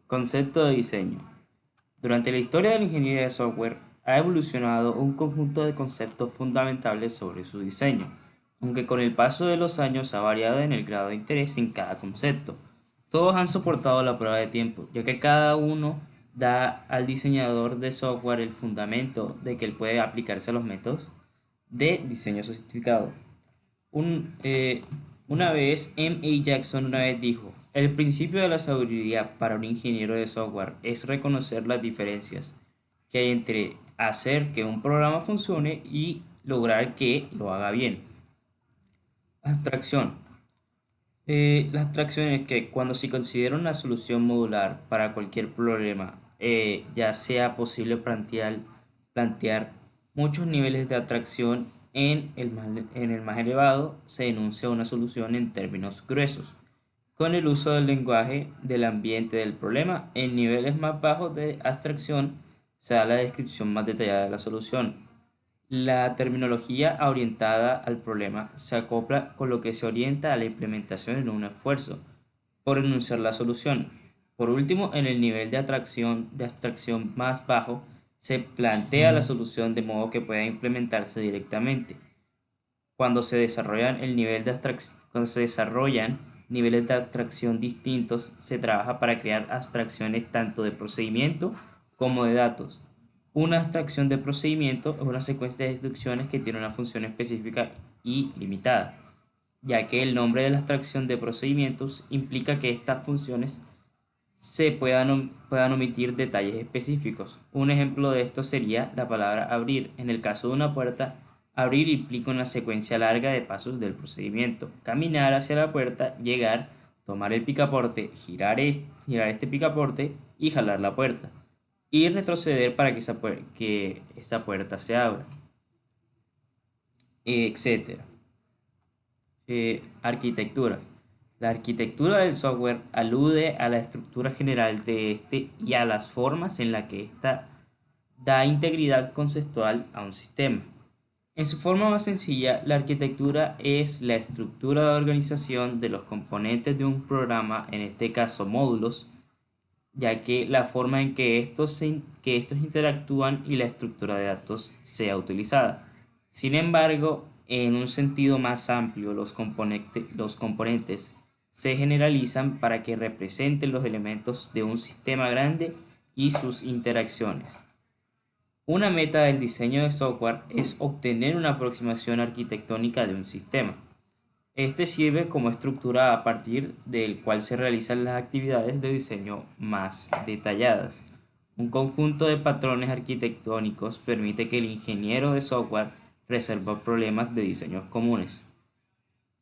Concepto de diseño. Durante la historia de la ingeniería de software ha evolucionado un conjunto de conceptos fundamentales sobre su diseño, aunque con el paso de los años ha variado en el grado de interés en cada concepto. Todos han soportado la prueba de tiempo, ya que cada uno da al diseñador de software el fundamento de que él puede aplicarse a los métodos de diseño sofisticado. Un, eh, una vez, M. A. Jackson una vez dijo, el principio de la sabiduría para un ingeniero de software es reconocer las diferencias que hay entre hacer que un programa funcione y lograr que lo haga bien. Abstracción. La abstracción es que cuando se considera una solución modular para cualquier problema, ya sea posible plantear muchos niveles de abstracción en el más elevado, se enuncia una solución en términos gruesos. Con el uso del lenguaje del ambiente del problema, en niveles más bajos de abstracción se da la descripción más detallada de la solución. La terminología orientada al problema se acopla con lo que se orienta a la implementación en un esfuerzo por enunciar la solución. Por último, en el nivel de abstracción más bajo, se plantea la solución de modo que pueda implementarse directamente. Cuando se desarrollan niveles de abstracción distintos, se trabaja para crear abstracciones tanto de procedimiento como de datos. Una abstracción de procedimiento es una secuencia de instrucciones que tiene una función específica y limitada, ya que el nombre de la abstracción de procedimientos implica que estas funciones puedan omitir detalles específicos. Un ejemplo de esto sería la palabra abrir. En el caso de una puerta, abrir implica una secuencia larga de pasos del procedimiento. Caminar hacia la puerta, llegar, tomar el picaporte, girar este picaporte y jalar la puerta. Y retroceder para que esta puerta se abra, etcétera. Arquitectura. La arquitectura del software alude a la estructura general de este y a las formas en las que ésta da integridad conceptual a un sistema. En su forma más sencilla, la arquitectura es la estructura de organización de los componentes de un programa, en este caso módulos, ya que la forma en que estos interactúan y la estructura de datos sea utilizada. Sin embargo, en un sentido más amplio, los componentes se generalizan para que representen los elementos de un sistema grande y sus interacciones. Una meta del diseño de software es obtener una aproximación arquitectónica de un sistema. Este sirve como estructura a partir del cual se realizan las actividades de diseño más detalladas. Un conjunto de patrones arquitectónicos permite que el ingeniero de software resuelva problemas de diseños comunes.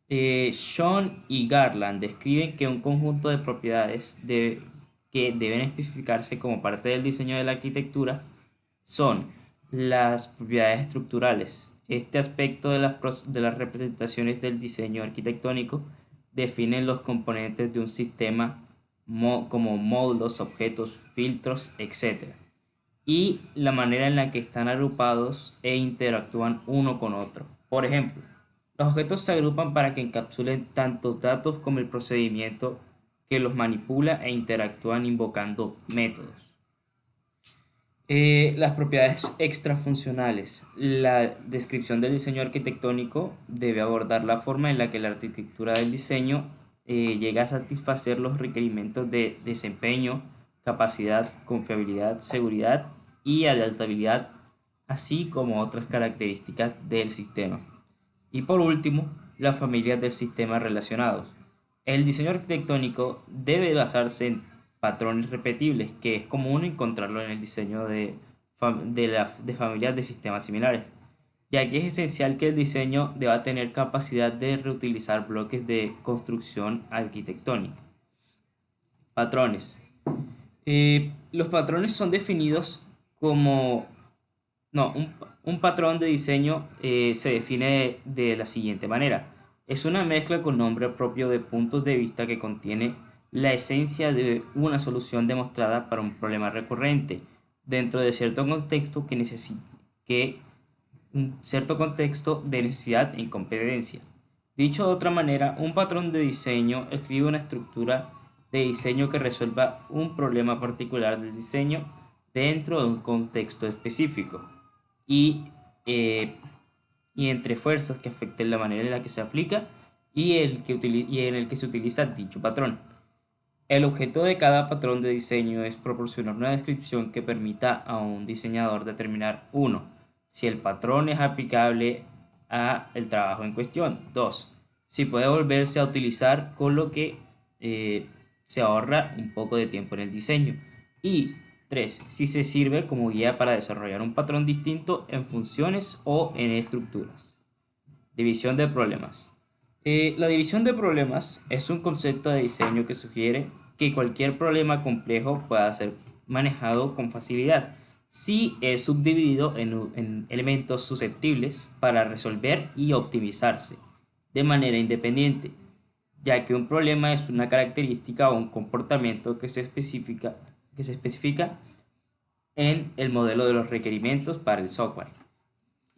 Sean y Garland describen que un conjunto de que deben especificarse como parte del diseño de la arquitectura son las propiedades estructurales. Este aspecto de las representaciones del diseño arquitectónico define los componentes de un sistema como módulos, objetos, filtros, etc. Y la manera en la que están agrupados e interactúan uno con otro. Por ejemplo, los objetos se agrupan para que encapsulen tanto datos como el procedimiento que los manipula e interactúan invocando métodos. Las propiedades extrafuncionales. La descripción del diseño arquitectónico debe abordar la forma en la que la arquitectura del diseño llega a satisfacer los requerimientos de desempeño, capacidad, confiabilidad, seguridad y adaptabilidad, así como otras características del sistema. Y por último, las familias del sistema relacionados. El diseño arquitectónico debe basarse en patrones repetibles, que es común encontrarlo en el diseño de familias de sistemas similares, ya que es esencial que el diseño deba tener capacidad de reutilizar bloques de construcción arquitectónica. Patrones. Los patrones son definidos como no, un patrón de diseño se define de la siguiente manera. Es una mezcla con nombre propio de puntos de vista que contiene la esencia de una solución demostrada para un problema recurrente dentro de cierto contexto que un cierto contexto de necesidad e incompetencia. Dicho de otra manera, un patrón de diseño escribe una estructura de diseño que resuelva un problema particular del diseño dentro de un contexto específico y, eh, y entre fuerzas que afecten la manera en la que se aplica y en el que se utiliza dicho patrón. El objeto de cada patrón de diseño es proporcionar una descripción que permita a un diseñador determinar: uno, si el patrón es aplicable a el trabajo en cuestión; 2, si puede volverse a utilizar, con lo que eh, se ahorra un poco de tiempo en el diseño; y 3, si se sirve como guía para desarrollar un patrón distinto en funciones o en estructuras. División de problemas. La división de problemas es un concepto de diseño que sugiere que cualquier problema complejo pueda ser manejado con facilidad si es subdividido en elementos susceptibles para resolver y optimizarse de manera independiente, ya que un problema es una característica o un comportamiento que se especifica en el modelo de los requerimientos para el software.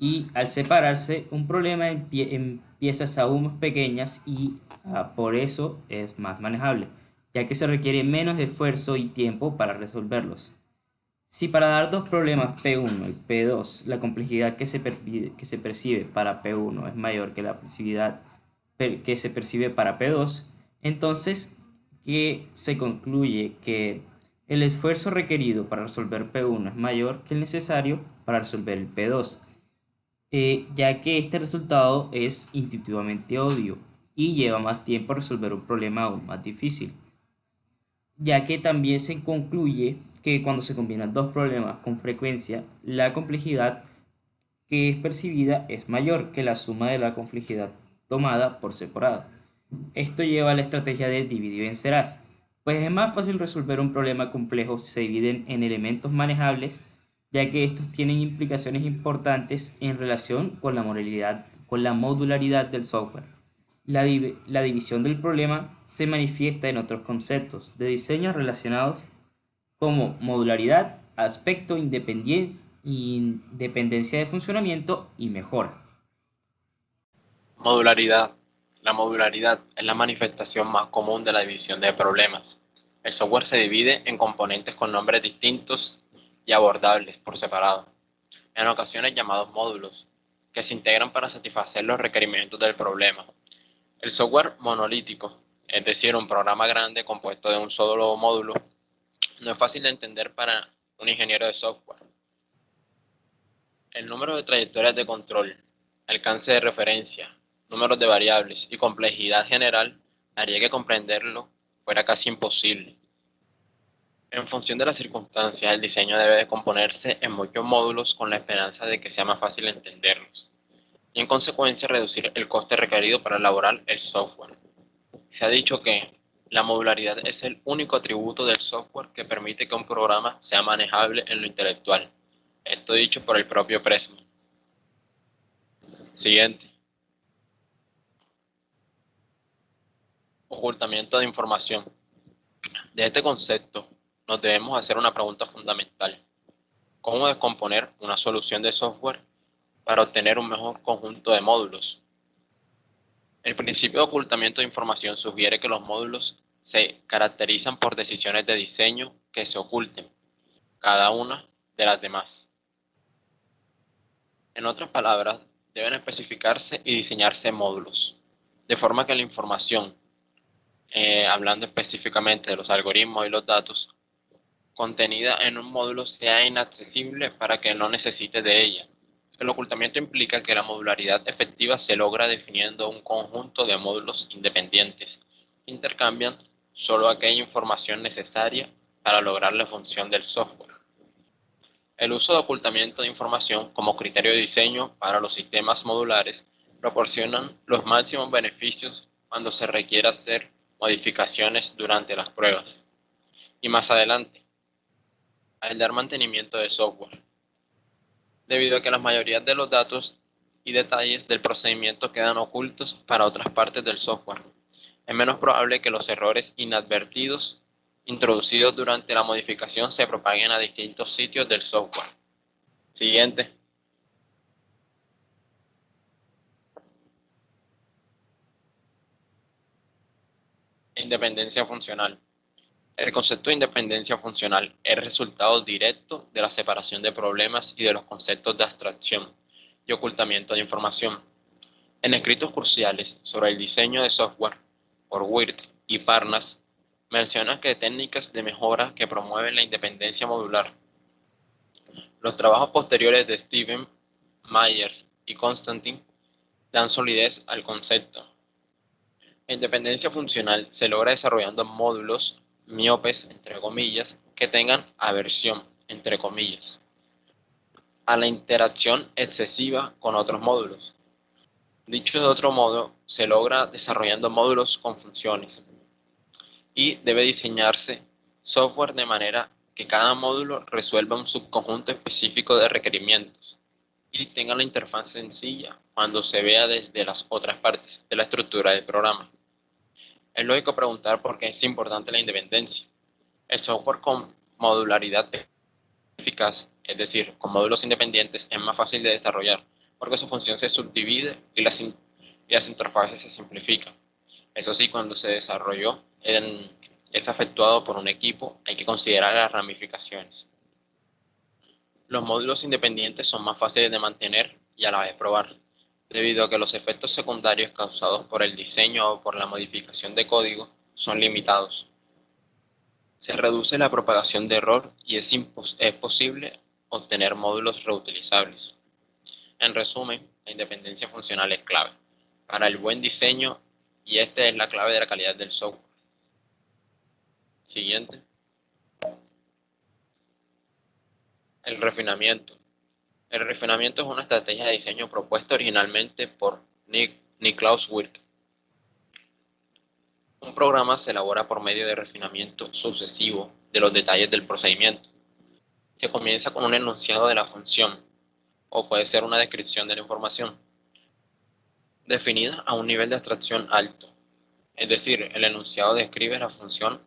Y al separarse un problema en piezas aún más pequeñas y por eso es más manejable, ya que se requiere menos esfuerzo y tiempo para resolverlos. Si para dar dos problemas P1 y P2 la complejidad que se percibe para P1 es mayor que la complejidad que se percibe para P2, entonces que se concluye que el esfuerzo requerido para resolver P1 es mayor que el necesario para resolver el P2, ya que este resultado es intuitivamente obvio y lleva más tiempo resolver un problema aún más difícil, ya que también se concluye que cuando se combinan dos problemas con frecuencia, la complejidad que es percibida es mayor que la suma de la complejidad tomada por separado. Esto lleva a la estrategia de dividir y vencerás, pues es más fácil resolver un problema complejo si se dividen en elementos manejables, ya que estos tienen implicaciones importantes en relación con la modularidad del software. La división del problema se manifiesta en otros conceptos de diseño relacionados como modularidad, aspecto, independencia de funcionamiento y mejora. Modularidad. La modularidad es la manifestación más común de la división de problemas. El software se divide en componentes con nombres distintos y abordables por separado, en ocasiones llamados módulos, que se integran para satisfacer los requerimientos del problema. El software monolítico, es decir, un programa grande compuesto de un solo módulo, no es fácil de entender para un ingeniero de software. El número de trayectorias de control, alcance de referencia, números de variables y complejidad general haría que comprenderlo fuera casi imposible. En función de las circunstancias, el diseño debe de componerse en muchos módulos con la esperanza de que sea más fácil entenderlos y en consecuencia reducir el coste requerido para elaborar el software. Se ha dicho que la modularidad es el único atributo del software que permite que un programa sea manejable en lo intelectual. Esto dicho por el propio Pressman. Siguiente. Ocultamiento de información. De este concepto, nos debemos hacer una pregunta fundamental: ¿cómo descomponer una solución de software para obtener un mejor conjunto de módulos? El principio de ocultamiento de información sugiere que los módulos se caracterizan por decisiones de diseño que se oculten, cada una de las demás. En otras palabras, deben especificarse y diseñarse módulos, de forma que la información, hablando específicamente de los algoritmos y los datos, contenida en un módulo sea inaccesible para que no necesite de ella. El ocultamiento implica que la modularidad efectiva se logra definiendo un conjunto de módulos independientes que intercambian solo aquella información necesaria para lograr la función del software. El uso de ocultamiento de información como criterio de diseño para los sistemas modulares proporcionan los máximos beneficios cuando se requiere hacer modificaciones durante las pruebas y más adelante al dar mantenimiento de software, debido a que la mayoría de los datos y detalles del procedimiento quedan ocultos para otras partes del software. Es menos probable que los errores inadvertidos introducidos durante la modificación se propaguen a distintos sitios del software. Siguiente. Independencia funcional. El concepto de independencia funcional es resultado directo de la separación de problemas y de los conceptos de abstracción y ocultamiento de información. En escritos cruciales sobre el diseño de software por Wirth y Parnas, menciona que técnicas de mejora que promueven la independencia modular. Los trabajos posteriores de Steven, Myers y Konstantin dan solidez al concepto. La independencia funcional se logra desarrollando módulos miopes, entre comillas, que tengan aversión, entre comillas, a la interacción excesiva con otros módulos. Dicho de otro modo, se logra desarrollando módulos con funciones y debe diseñarse software de manera que cada módulo resuelva un subconjunto específico de requerimientos y tenga la interfaz sencilla cuando se vea desde las otras partes de la estructura del programa. Es lógico preguntar por qué es importante la independencia. El software con modularidad eficaz, es decir, con módulos independientes, es más fácil de desarrollar porque su función se subdivide y las interfaces se simplifican. Eso sí, cuando se desarrolló es efectuado por un equipo, hay que considerar las ramificaciones. Los módulos independientes son más fáciles de mantener y a la vez probar, debido a que los efectos secundarios causados por el diseño o por la modificación de código son limitados. Se reduce la propagación de error y es posible obtener módulos reutilizables. En resumen, la independencia funcional es clave para el buen diseño y esta es la clave de la calidad del software. Siguiente. El refinamiento. El refinamiento es una estrategia de diseño propuesta originalmente por Niklaus Wirth. Un programa se elabora por medio de refinamiento sucesivo de los detalles del procedimiento. Se comienza con un enunciado de la función, o puede ser una descripción de la información, definida a un nivel de abstracción alto. Es decir, el enunciado describe la función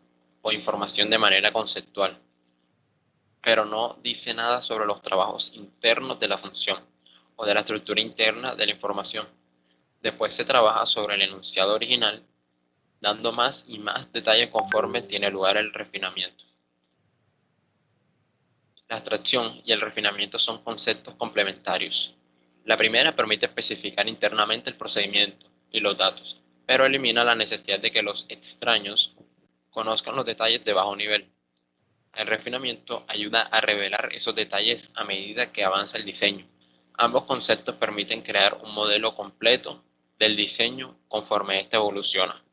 o información de manera conceptual, pero no dice nada sobre los trabajos internos de la función o de la estructura interna de la información. Después se trabaja sobre el enunciado original, dando más y más detalles conforme tiene lugar el refinamiento. La abstracción y el refinamiento son conceptos complementarios. La primera permite especificar internamente el procedimiento y los datos, pero elimina la necesidad de que los extraños conozcan los detalles de bajo nivel. El refinamiento ayuda a revelar esos detalles a medida que avanza el diseño. Ambos conceptos permiten crear un modelo completo del diseño conforme éste evoluciona.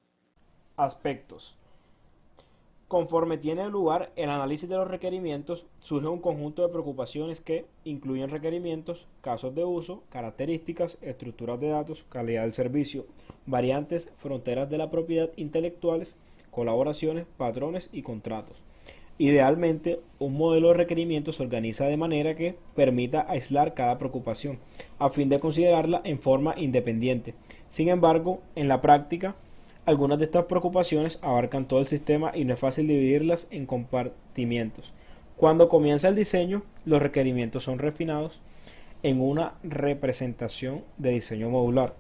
Aspectos. Conforme tiene lugar el análisis de los requerimientos, surge un conjunto de preocupaciones que incluyen requerimientos, casos de uso, características, estructuras de datos, calidad del servicio, variantes, fronteras de la propiedad intelectuales, colaboraciones, patrones y contratos. Idealmente, un modelo de requerimientos se organiza de manera que permita aislar cada preocupación, a fin de considerarla en forma independiente. Sin embargo, en la práctica, algunas de estas preocupaciones abarcan todo el sistema y no es fácil dividirlas en compartimientos. Cuando comienza el diseño, los requerimientos son refinados en una representación de diseño modular.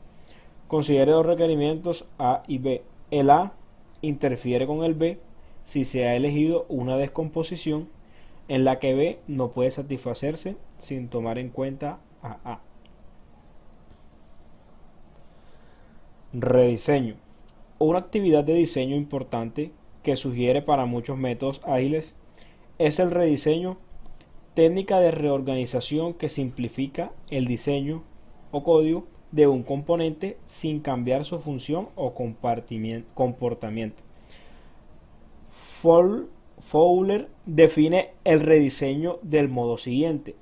Considere dos requerimientos A y B. El A interfiere con el B si se ha elegido una descomposición en la que B no puede satisfacerse sin tomar en cuenta a A. Rediseño. Una actividad de diseño importante que sugiere para muchos métodos ágiles es el rediseño, técnica de reorganización que simplifica el diseño o código de un componente sin cambiar su función o comportamiento. Fowler define el rediseño del modo siguiente: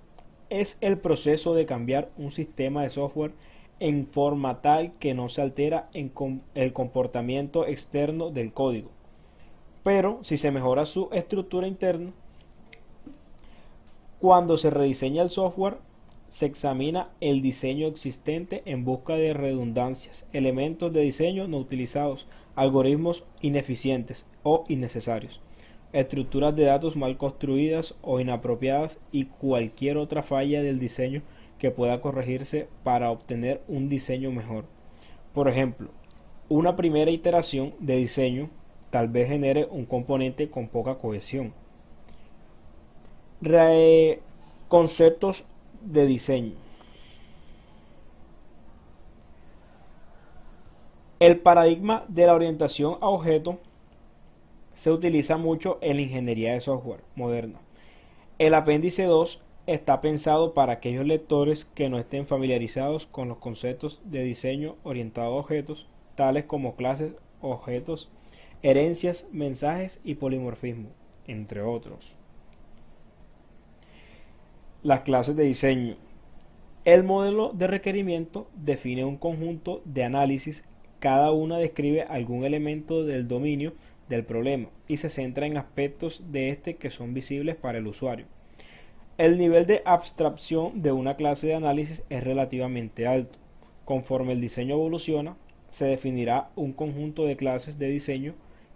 es el proceso de cambiar un sistema de software en forma tal que no se altera el comportamiento externo del código, pero si se mejora su estructura interna. Cuando se rediseña el software, se examina el diseño existente en busca de redundancias, elementos de diseño no utilizados, algoritmos ineficientes o innecesarios, estructuras de datos mal construidas o inapropiadas y cualquier otra falla del diseño que pueda corregirse para obtener un diseño mejor. Por ejemplo, una primera iteración de diseño tal vez genere un componente con poca cohesión. Conceptos de diseño. El paradigma de la orientación a objeto se utiliza mucho en la ingeniería de software moderna. El apéndice 2 está pensado para aquellos lectores que no estén familiarizados con los conceptos de diseño orientado a objetos, tales como clases, objetos, herencias, mensajes y polimorfismo, entre otros. Las clases de diseño. El modelo de requerimiento define un conjunto de análisis. Cada una describe algún elemento del dominio del problema y se centra en aspectos de este que son visibles para el usuario. El nivel de abstracción de una clase de análisis es relativamente alto. Conforme el diseño evoluciona, se definirá un conjunto de clases de diseño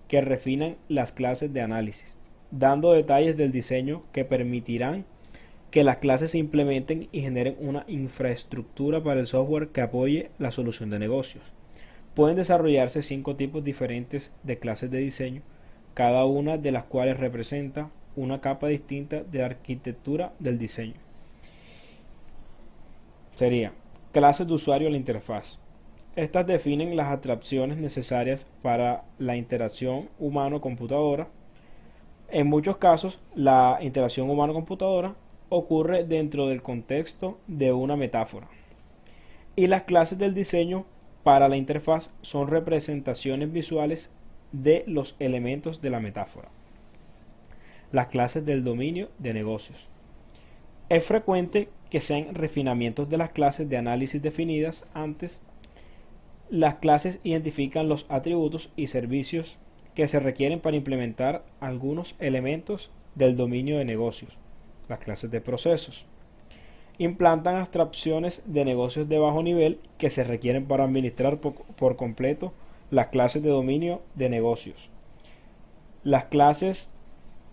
que refinan las clases de análisis, dando detalles del diseño que permitirán que las clases se implementen y generen una infraestructura para el software que apoye la solución de negocios. Pueden desarrollarse 5 tipos diferentes de clases de diseño, cada una de las cuales representa una capa distinta de la arquitectura del diseño. Sería clases de usuario a la interfaz. Estas definen las abstracciones necesarias para la interacción humano-computadora. En muchos casos, la interacción humano-computadora ocurre dentro del contexto de una metáfora. Y las clases del diseño para la interfaz son representaciones visuales de los elementos de la metáfora. Las clases del dominio de negocios. Es frecuente que sean refinamientos de las clases de análisis definidas antes. Las clases identifican los atributos y servicios que se requieren para implementar algunos elementos del dominio de negocios. Las clases de procesos. Implantan abstracciones de negocios de bajo nivel que se requieren para administrar por completo las clases de dominio de negocios. Las clases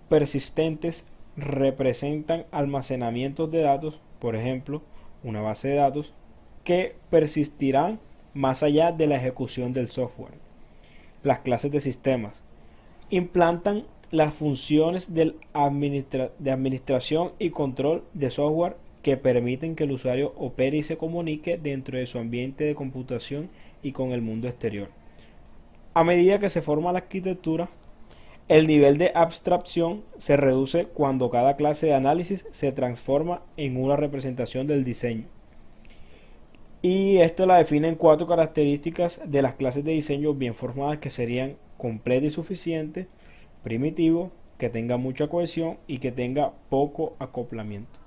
persistentes representan almacenamientos de datos, por ejemplo, una base de datos, que persistirán más allá de la ejecución del software. Las clases de sistemas implantan las funciones de administración y control de software que permiten que el usuario opere y se comunique dentro de su ambiente de computación y con el mundo exterior. A medida que se forma la arquitectura, el nivel de abstracción se reduce cuando cada clase de análisis se transforma en una representación del diseño. Y esto la define en 4 características de las clases de diseño bien formadas, que serían completa y suficiente, primitivo, que tenga mucha cohesión y que tenga poco acoplamiento.